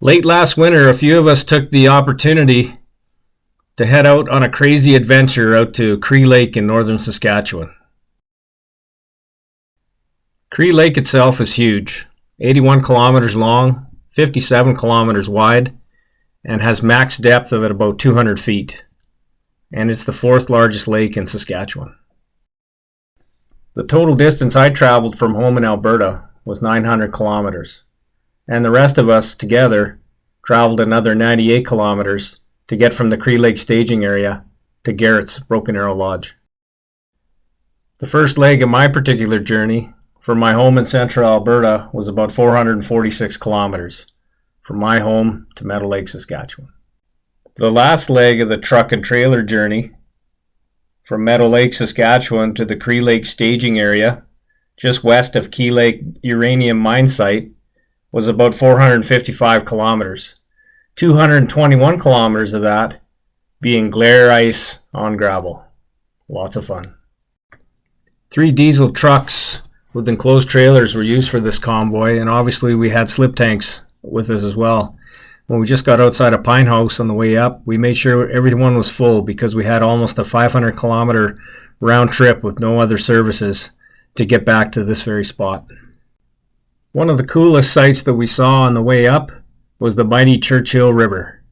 Late last winter, a few of us took the opportunity to head out on a crazy adventure out to Cree Lake in Northern Saskatchewan. Cree Lake itself is huge, 81 kilometers long, 57 kilometers wide, and has max depth of at about 200 feet. And it's the fourth largest lake in Saskatchewan. The total distance I traveled from home in Alberta was 900 kilometers. And the rest of us together traveled another 98 kilometers to get from the Cree Lake staging area to Garrett's Broken Arrow Lodge. The first leg of my particular journey from my home in central Alberta was about 446 kilometers from my home to Meadow Lake, Saskatchewan. The last leg of the truck and trailer journey from Meadow Lake, Saskatchewan to the Cree Lake staging area just west of Key Lake uranium mine site was about 455 kilometers, 221 kilometers of that being glare ice on gravel. Lots of fun. 3 diesel trucks with enclosed trailers were used for this convoy, and obviously we had slip tanks with us as well. When we just got outside of Pine House on the way up, we made sure everyone was full because we had almost a 500 kilometer round trip with no other services to get back to this very spot. One of the coolest sights that we saw on the way up was the mighty Churchill River,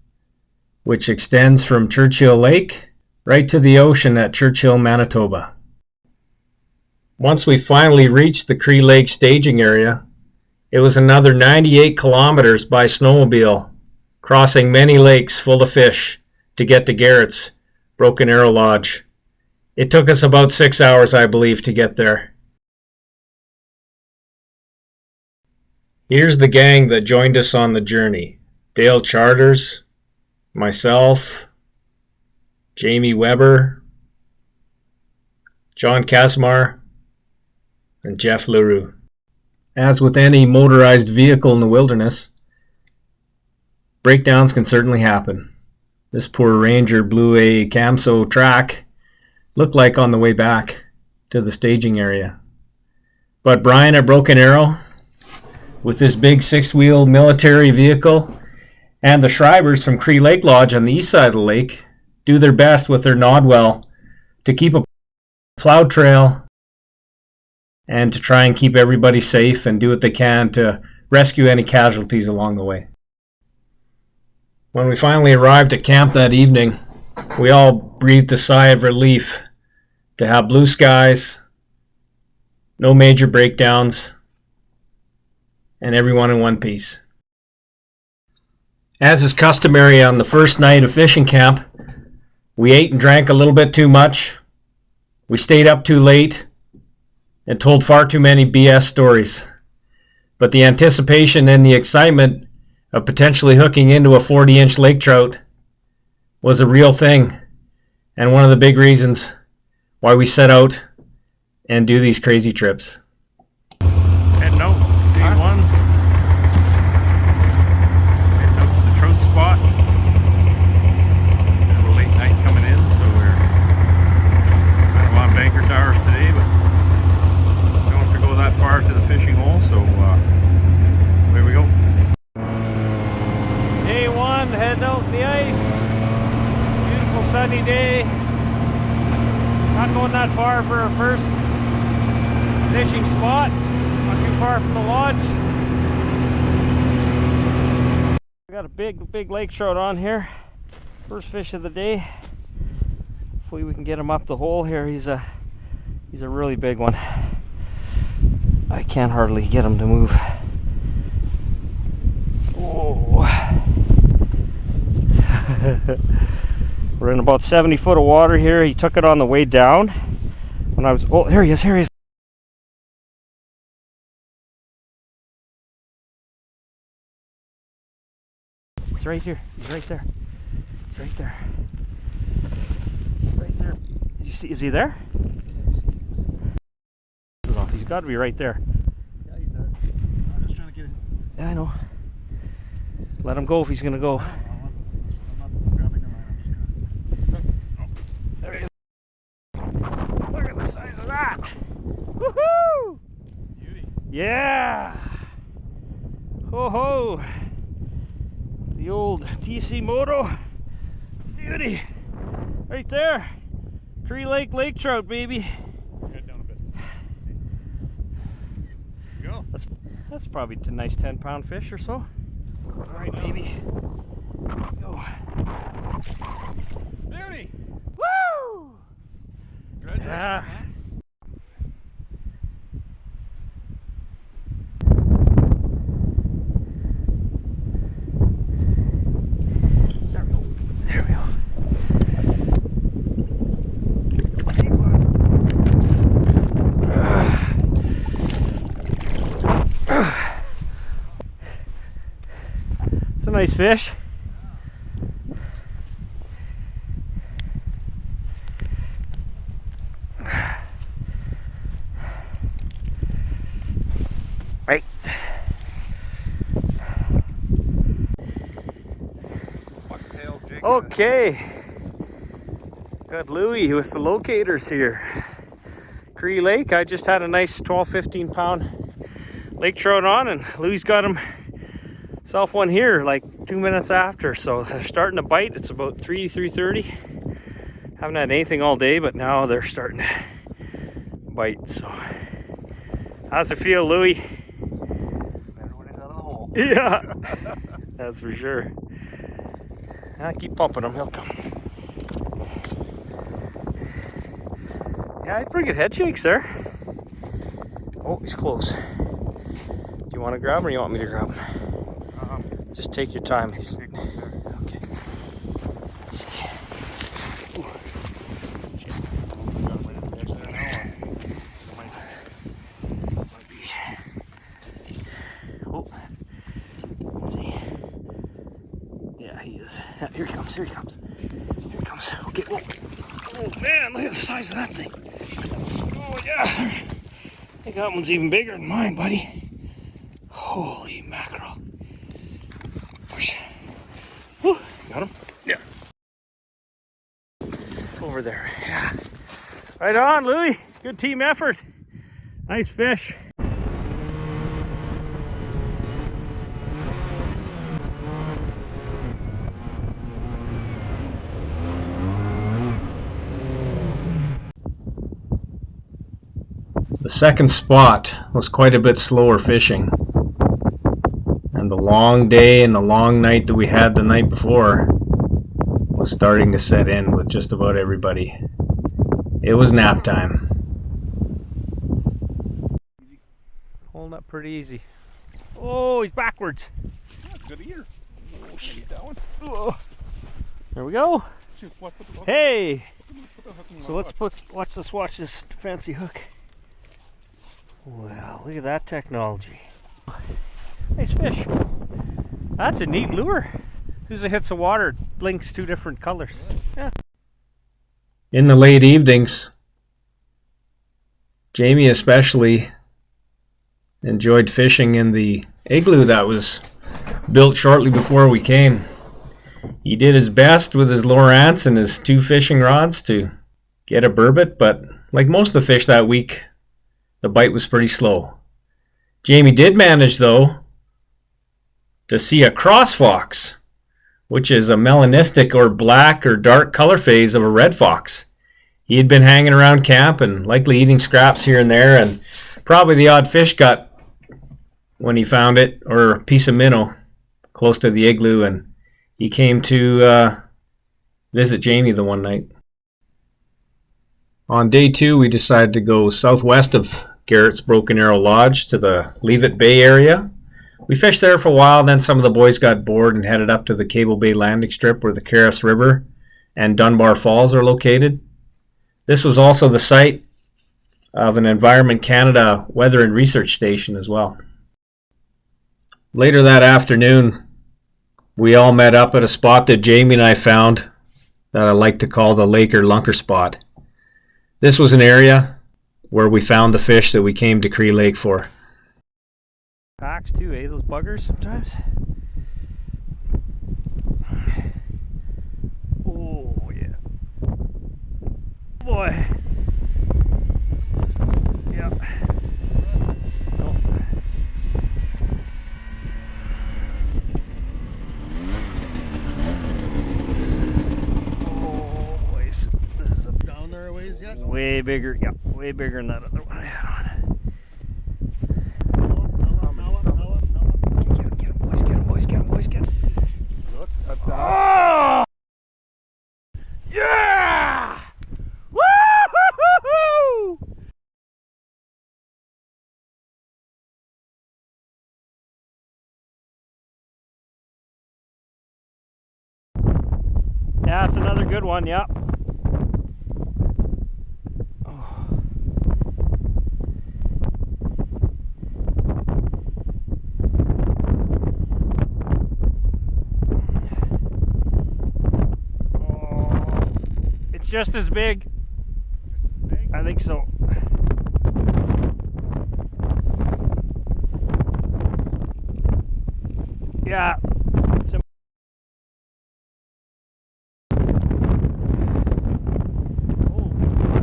which extends from Churchill Lake right to the ocean at Churchill, Manitoba. Once we finally reached the Cree Lake staging area, it was another 98 kilometers by snowmobile, crossing many lakes full of fish to get to Garrett's Broken Arrow Lodge. It took us about 6 hours, I believe, to get there. Here's the gang that joined us on the journey. Dale Charters, myself, Jamie Weber, John Kasmar, and Jeff LaRue. As with any motorized vehicle in the wilderness, breakdowns can certainly happen. This poor Ranger blew a Camso track, looked like on the way back to the staging area. But Brian at Broken Arrow, with this big 6-wheel military vehicle, and the Schreibers from Cree Lake Lodge on the east side of the lake, do their best with their Nodwell to keep a plowed trail and to try and keep everybody safe and do what they can to rescue any casualties along the way. When we finally arrived at camp that evening, we all breathed a sigh of relief to have blue skies, no major breakdowns, and everyone in one piece. As is customary on the first night of fishing camp, we ate and drank a little bit too much, we stayed up too late, and told far too many BS stories. But the anticipation and the excitement of potentially hooking into a 40-inch lake trout was a real thing, and one of the big reasons why we set out and do these crazy trips. Heading out, day one. Heading out to the trout spot. Bit of a late night coming in, so we're kind of on banker's hours today, but don't have to go that far to the fishing hole, so away we go. Day one, heading out in the ice. Beautiful sunny day. Not going that far for our first fishing spot. Not too far from the lodge. We got a big lake trout on here. First fish of the day. Hopefully we can get him up the hole here. He's a really big one. I can't hardly get him to move. Oh. We're in about 70 foot of water here. He took it on the way down when I was, oh, here he is. He's right here. He's right there. He's right there. Right there. Did you see? Is he there? He's got to be right there. Yeah, he's there. I'm just trying to get him. Yeah, I know. Let him go if he's going to go. I'm not grabbing him. There he is. Look at the size of that. Woohoo! Beauty. Yeah. Ho ho. The old TC Moto. Beauty. Right there. Cree Lake lake trout, baby. Head down a bit. See. Go. That's probably a nice 10-pound fish or so. All right, baby. Go. Beauty. Woo! Congratulations, Yeah. man. There we go. There we go. It's a nice fish. Right. Bucktail jig. Okay. Got Louie with the locators here. Cree Lake. I just had a nice 12-15 pound lake trout on, and Louie's got himself one here like 2 minutes after. So they're starting to bite. It's about 3:30. Haven't had anything all day, but now they're starting to bite. So how's it feel, Louie? Better when he's out of the hole. Yeah, that's for sure. I keep pumping him, he'll come. Yeah, pretty good head shakes there. Oh, he's close. Do you want to grab him or you want me to grab him? Just take your time. He's okay. Let's see. Ooh. Might be. Oh. Let's see. Yeah, he is. Yeah, here he comes. Here he comes. Here he comes. Okay. Whoa. Oh man, look at the size of that thing. Oh yeah. I think that one's even bigger than mine, buddy. Holy mackerel. Push. Whew. Got him? Yeah. Over there. Yeah. Right on, Louie. Good team effort. Nice fish. The second spot was quite a bit slower fishing, and the long day and the long night that we had the night before was starting to set in with just about everybody. It was nap time. Holding up pretty easy. Oh, he's backwards. That's good ear. Oh, shit. That one. Oh. There we go. Shoot, put the hook. Hey. Put the hook in So let's watch this fancy hook. Wow, look at that technology. Nice fish. That's a neat lure. As soon as it hits the water, it blinks two different colors. Yeah. In the late evenings, Jamie especially enjoyed fishing in the igloo that was built shortly before we came. He did his best with his Lowrance and his 2 fishing rods to get a burbot, but like most of the fish that week, the bite was pretty slow. Jamie did manage, though, to see a cross fox, which is a melanistic or black or dark color phase of a red fox. He had been hanging around camp and likely eating scraps here and there, and probably the odd fish got when he found it, or a piece of minnow close to the igloo, and he came to visit Jamie the one night. On day 2, we decided to go southwest of Garrett's Broken Arrow Lodge to the Leavitt Bay area. We fished there for a while, then some of the boys got bored and headed up to the Cable Bay landing strip where the Caris River and Dunbar Falls are located. This was also the site of an Environment Canada weather and research station as well. Later that afternoon, we all met up at a spot that Jamie and I found that I like to call the Laker Lunker spot. This was an area where we found the fish that we came to Cree Lake for. Packs too, eh? Those buggers sometimes. Oh yeah. Boy. Yeah. Nope. way bigger. Yeah, way bigger than that other one I had on. Get him, boys, get him, boys, get him, boys, get him. Look at that. Oh! Yeah! Woo-hoo-hoo-hoo! Yeah, it's another good one, yeah. Oh. Oh. It's just as big. I think so. Yeah.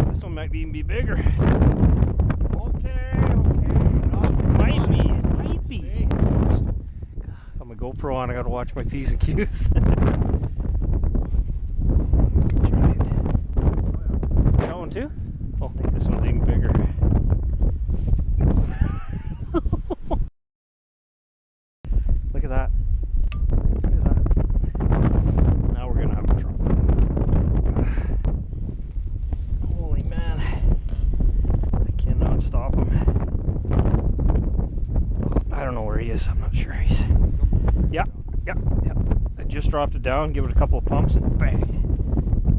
This one might even be bigger. Okay. Might be. Got my GoPro on, I gotta watch my P's and Q's. It's giant. Is that one too? Oh, I think this one's even bigger. Look at that. Look at that. Now we're gonna have trouble. Holy man. I cannot stop him. I don't know where he is. I'm not sure. He's. Yeah. I just dropped it down, give it a couple of pumps, and bang.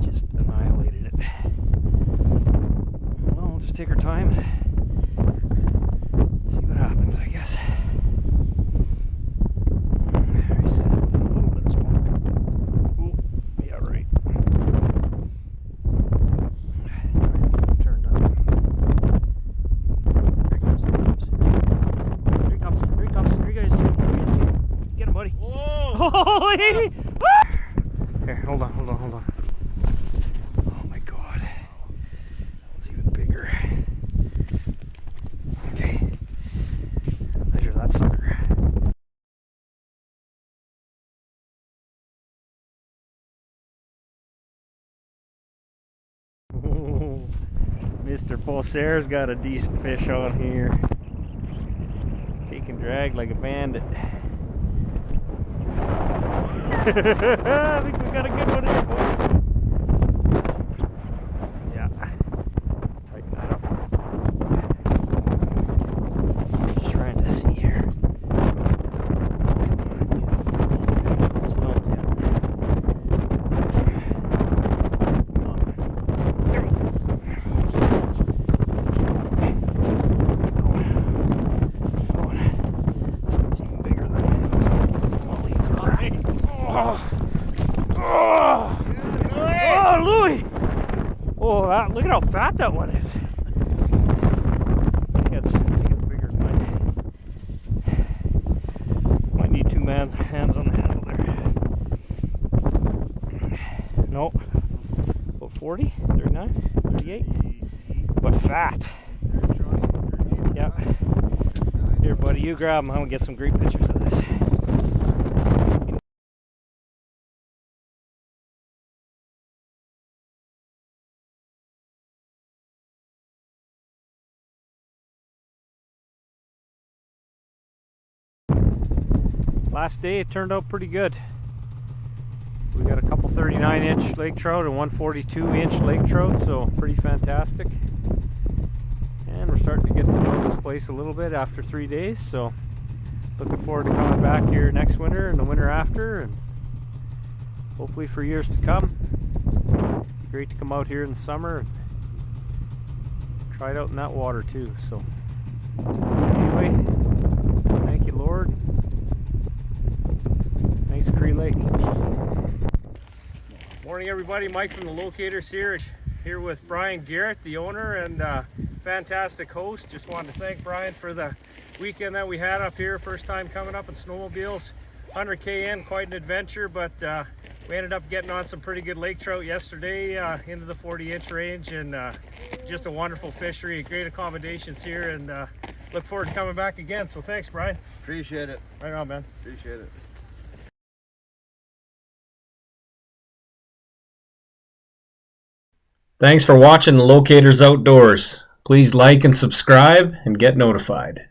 Just annihilated it. Well, we'll just take our time. See what happens, I guess. There's a little bit of smoke. Ooh, yeah, right. Turned up. Here he comes. Here he comes. Here he goes. Get him, buddy. Whoa! Holy! Here, hold on. Oh my god. It's even bigger. Okay. Measure that sucker. Mr. Pulsair's got a decent fish on here. Taking drag like a bandit. I think we got a good one here, boys. Yeah. Tighten that up. Just trying to see here. What's his nose yet? Come on. There we go. Going. It's even bigger than holy crap. Oh, Louie! Oh, look at how fat that one is. I think it's bigger than mine. Might need two hands on the handle there. No, about 40, 39, 38, but fat. Yeah. Here, buddy, you grab them. I'm gonna get some great pictures of this. Last day it turned out pretty good. We got a couple 39-inch lake trout and one 42-inch lake trout, so pretty fantastic. And we're starting to get to know this place a little bit after 3 days, so looking forward to coming back here next winter and the winter after, and hopefully for years to come. Great to come out here in the summer and try it out in that water too. So anyway, thank you, Lord. Thanks, Cree Lake. Morning, everybody. Mike from the Locator here with Brian Garrett, the owner and fantastic host. Just wanted to thank Brian for the weekend that we had up here. First time coming up in snowmobiles. 100K in, quite an adventure, but we ended up getting on some pretty good lake trout yesterday into the 40-inch range, and just a wonderful fishery, great accommodations here, and look forward to coming back again. So thanks, Brian. Appreciate it. Right on, man. Appreciate it. Thanks for watching the Locators Outdoors. Please like and subscribe and get notified.